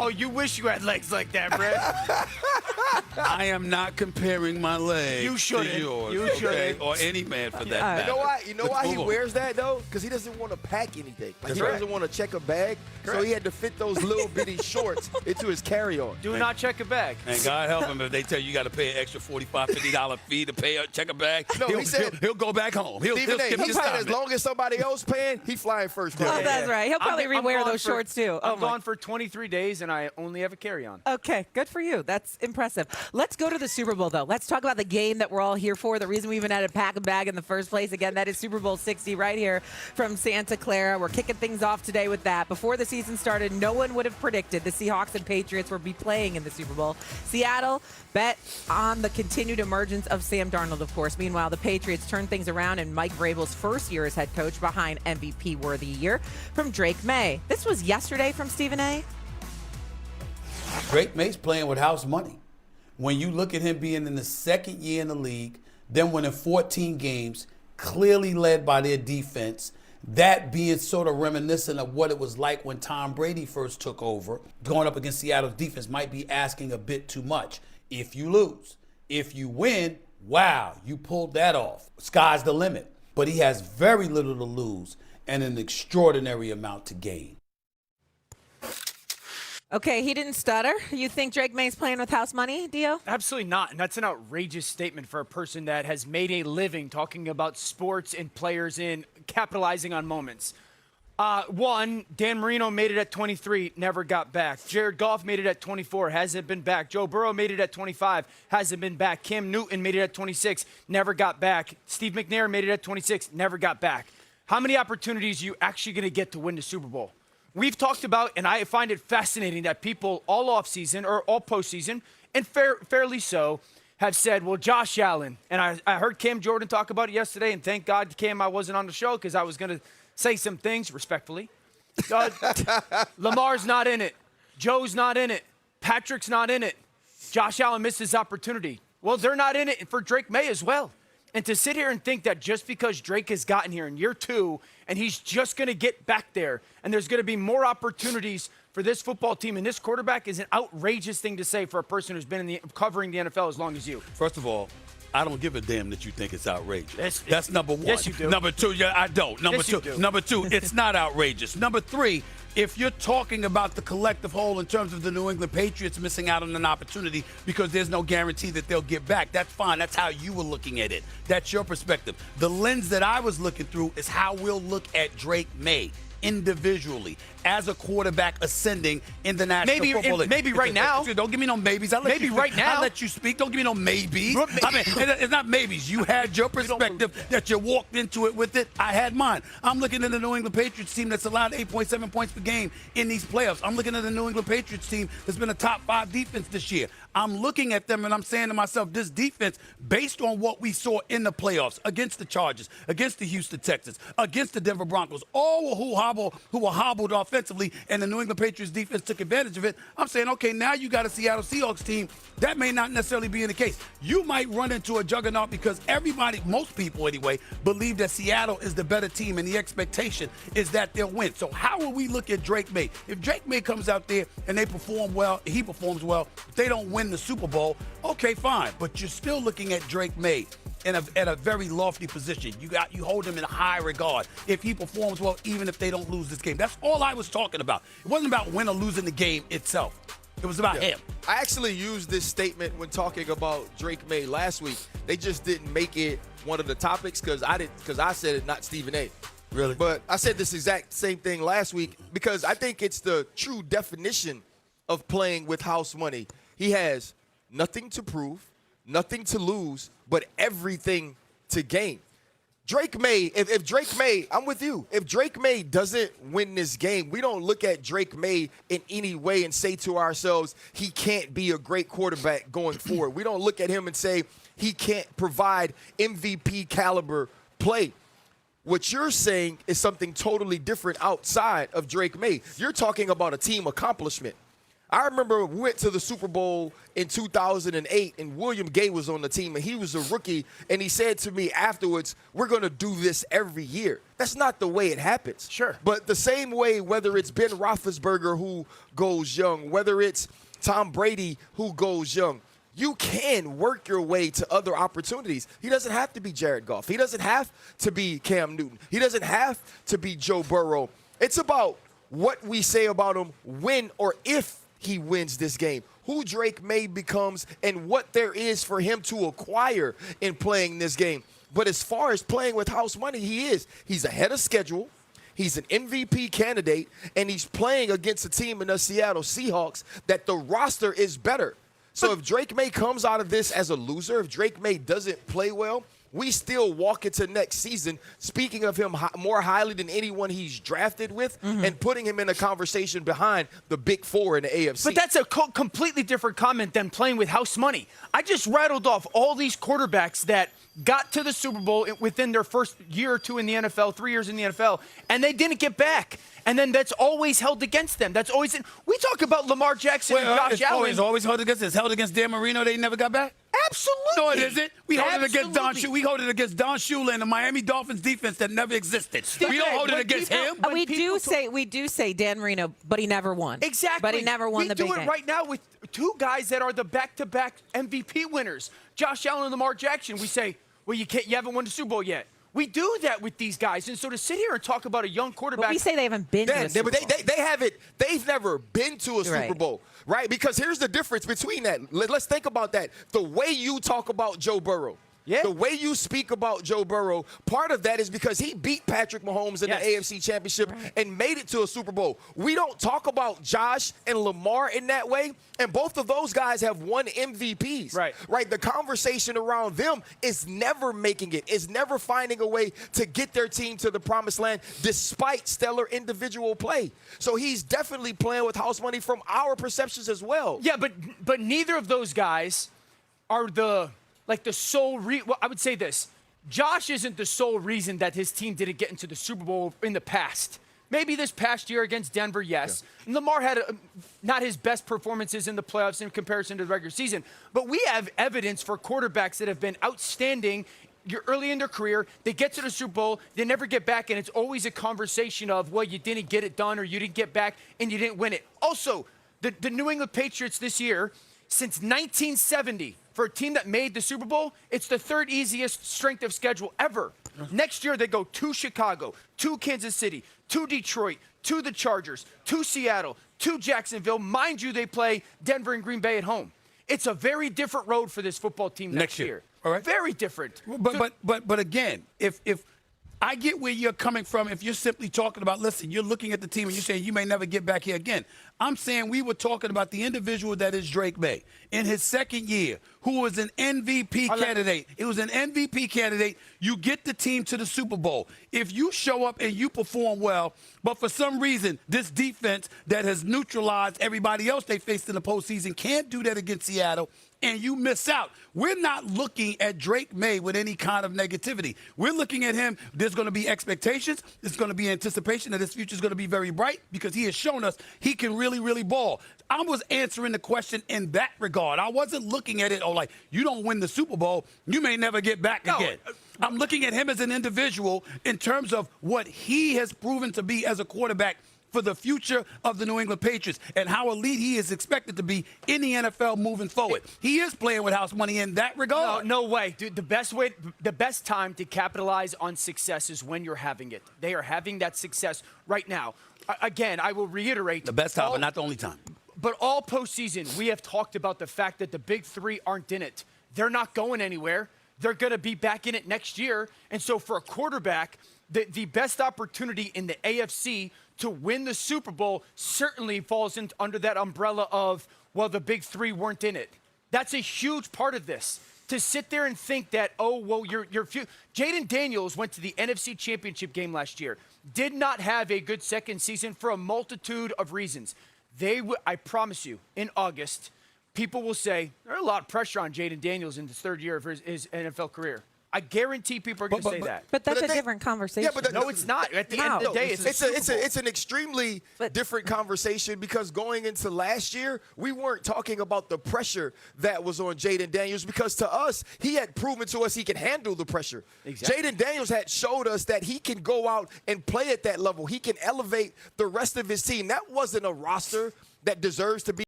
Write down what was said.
Oh, you wish you had legs like that, Brett. I am not comparing my legs You shouldn't. to yours. You shouldn't. Or any man for that matter. You know why he wears that, though? Because he doesn't want to pack anything. Like, he doesn't want to check a bag, so he had to fit those little bitty shorts into his carry-on. Do not check a bag. And God help him if they tell you got to pay an extra $45, $50 fee to check a bag. No, he said he'll go back home. He'll Stephen A, skip he this said time. as long as somebody else paying, he flying first class. Oh, that's right. He'll probably rewear those shorts, too. I'm gone for 23 days, and I only have a carry-on. Okay, good for you. That's impressive. Let's go to the Super Bowl, though. Let's talk about the game that we're all here for, the reason we even had to pack a bag in the first place. Again, that is Super Bowl 60 right here from Santa Clara. We're kicking things off today with that. Before the season started, no one would have predicted the Seahawks and Patriots would be playing in the Super Bowl. Seattle bet on the continued emergence of Sam Darnold, of course. Meanwhile, the Patriots turned things around in Mike Vrabel's first year as head coach behind MVP-worthy year from Drake May. This was yesterday from Stephen A. Drake May's playing with house money. When you look at him being in the second year in the league, then winning 14 games, clearly led by their defense, that being sort of reminiscent of what it was like when Tom Brady first took over, going up against Seattle's defense might be asking a bit too much. If you lose, if you win, wow, you pulled that off. Sky's the limit. But he has very little to lose and an extraordinary amount to gain. Okay, he didn't stutter. You think Drake May's playing with house money, Dio? Absolutely not. And that's an outrageous statement for a person that has made a living talking about sports and players and capitalizing on moments. One, Dan Marino made it at 23, never got back. Jared Goff made it at 24, hasn't been back. Joe Burrow made it at 25, hasn't been back. Cam Newton made it at 26, never got back. Steve McNair made it at 26, never got back. How many opportunities are you actually going to get to win the Super Bowl? We've talked about, and I find it fascinating that people all offseason or all postseason, and fairly so, have said, well, Josh Allen, and I heard Cam Jordan talk about it yesterday, and thank God, Cam, I wasn't on the show because I was going to say some things respectfully. Lamar's not in it. Joe's not in it. Patrick's not in it. Josh Allen missed his opportunity. Well, they're not in it for Drake May as well. And to sit here and think that just because Drake has gotten here in year 2 and he's just going to get back there and there's going to be more opportunities for this football team and this quarterback is an outrageous thing to say for a person who's been covering the NFL as long as you. First of all, I don't give a damn that you think it's outrageous. That's number one. Yes, you do. Number two, I don't. Number two, it's not outrageous. Number three, if you're talking about the collective whole in terms of the New England Patriots missing out on an opportunity because there's no guarantee that they'll get back, that's fine. That's how you were looking at it. That's your perspective. The lens that I was looking through is how we'll look at Drake May individually as a quarterback ascending in the National Football League. Maybe right now. Don't give me no maybes. Maybe right now. I'll let you speak. Don't give me no maybes. I mean, it's not maybes. You had your perspective that you walked into it with it. I had mine. I'm looking at the New England Patriots team that's allowed 8.7 points per game in these playoffs. I'm looking at the New England Patriots team that's been a top 5 defense this year. I'm looking at them and I'm saying to myself, this defense, based on what we saw in the playoffs against the Chargers, against the Houston Texans, against the Denver Broncos, all who were hobbled offensively, and the New England Patriots defense took advantage of it. I'm saying, okay, now you got a Seattle Seahawks team. That may not necessarily be in the case. You might run into a juggernaut because everybody, most people anyway, believe that Seattle is the better team, and the expectation is that they'll win. So how will we look at Drake May? If Drake May comes out there and they perform well, he performs well, if they don't win the Super Bowl, okay, fine. But you're still looking at Drake May at a very lofty position. You hold him in high regard if he performs well, even if they don't lose this game. That's all I was talking about. It wasn't about win or losing the game itself. It was about him. I actually used this statement when talking about Drake May last week. They just didn't make it one of the topics because I said it, not Stephen A. Really? But I said this exact same thing last week because I think it's the true definition of playing with house money. He has nothing to prove, nothing to lose, but everything to gain. Drake May, if Drake May, I'm with you. If Drake May doesn't win this game, we don't look at Drake May in any way and say to ourselves, he can't be a great quarterback going forward. We don't look at him and say he can't provide MVP caliber play. What you're saying is something totally different outside of Drake May. You're talking about a team accomplishment. I remember we went to the Super Bowl in 2008, and William Gay was on the team, and he was a rookie, and he said to me afterwards, we're going to do this every year. That's not the way it happens. Sure. But the same way, whether it's Ben Roethlisberger who goes young, whether it's Tom Brady who goes young, you can work your way to other opportunities. He doesn't have to be Jared Goff. He doesn't have to be Cam Newton. He doesn't have to be Joe Burrow. It's about what we say about him when or if he wins this game, who Drake May becomes, and what there is for him to acquire in playing this game. But as far as playing with house money, he's ahead of schedule. He's an MVP candidate, and he's playing against a team in the Seattle Seahawks that the roster is better. So if Drake May comes out of this as a loser, if Drake May doesn't play well, we still walk into next season speaking of him more highly than anyone he's drafted with and putting him in a conversation behind the big four in the AFC. But that's a completely different comment than playing with house money. I just rattled off all these quarterbacks that got to the Super Bowl within their first year or two in the NFL, 3 years in the NFL, and they didn't get back. And then that's always held against them. That's always we talk about Lamar Jackson and Josh Allen. It's always held against. It's held against Dan Marino. They never got back. Absolutely. No, it isn't. We hold it against Don Absolutely. Shula. We hold it against Don Shula and the Miami Dolphins defense that never existed. we don't hold it against him. When We people do say Dan Marino, but he never won. Exactly. But he never won the big We do game. it right now with two guys that are the back-to-back MVP winners, Josh Allen and Lamar Jackson. We say, well, you haven't won the Super Bowl yet. We do that with these guys. And so to sit here and talk about a young quarterback. But we say they haven't been to a Super Bowl. They haven't. They've never been to a Super Bowl, right? Because here's the difference between that. Let's think about that. The way you talk about Joe Burrow. Yeah. The way you speak about Joe Burrow, part of that is because he beat Patrick Mahomes in the AFC Championship and made it to a Super Bowl. We don't talk about Josh and Lamar in that way, and both of those guys have won MVPs. Right. The conversation around them is never making it, is never finding a way to get their team to the promised land despite stellar individual play. So he's definitely playing with house money from our perceptions as well. Yeah, but neither of those guys are the sole well, I would say this. Josh isn't the sole reason that his team didn't get into the Super Bowl in the past. Maybe this past year against Denver, yes. Yeah. Lamar had not his best performances in the playoffs in comparison to the regular season. But we have evidence for quarterbacks that have been outstanding early in their career. They get to the Super Bowl, they never get back, and it's always a conversation of, well, you didn't get it done or you didn't get back and you didn't win it. Also, the New England Patriots this year, since 1970, for a team that made the Super Bowl, it's the third easiest strength of schedule ever. Next year, they go to Chicago, to Kansas City, to Detroit, to the Chargers, to Seattle, to Jacksonville. Mind you, they play Denver and Green Bay at home. It's a very different road for this football team next year. All right. Very different. But again, if I get where you're coming from, if you're simply talking about, listen, you're looking at the team and you're saying you may never get back here again. I'm saying we were talking about the individual that is Drake May in his second year, who was an MVP candidate. It was an MVP candidate. You get the team to the Super Bowl. If you show up and you perform well, but for some reason this defense that has neutralized everybody else they faced in the postseason can't do that against Seattle, and you miss out. We're not looking at Drake May with any kind of negativity. We're looking at him. There's going to be expectations. There's going to be anticipation that his future is going to be very bright because he has shown us he can really, really ball. I was answering the question in that regard. I wasn't looking at it, like, you don't win the Super Bowl, you may never get back again. I'm looking at him as an individual in terms of what he has proven to be as a quarterback for the future of the New England Patriots and how elite he is expected to be in the NFL moving forward. He is playing with house money in that regard. No way. Dude, the best time to capitalize on success is when you're having it. They are having that success right now. Again, I will reiterate. The best time, but not the only time. But all postseason, we have talked about the fact that the big three aren't in it. They're not going anywhere. They're going to be back in it next year. And so for a quarterback, the best opportunity in the AFC to win the Super Bowl certainly falls under that umbrella of, well, the big three weren't in it. That's a huge part of this. To sit there and think that, oh, well, Jaden Daniels went to the NFC Championship game last year, did not have a good second season for a multitude of reasons. I promise you, in August, people will say, there's a lot of pressure on Jaden Daniels in the third year of his NFL career. I guarantee people are going to say that. But that's But a the thing- different conversation. Yeah, but No, it's not. At the end of the day, it's it's an extremely But- different conversation because going into last year, we weren't talking about the pressure that was on Jaden Daniels because to us, he had proven to us he can handle the pressure. Exactly. Jaden Daniels had showed us that he can go out and play at that level. He can elevate the rest of his team. That wasn't a roster that deserves to be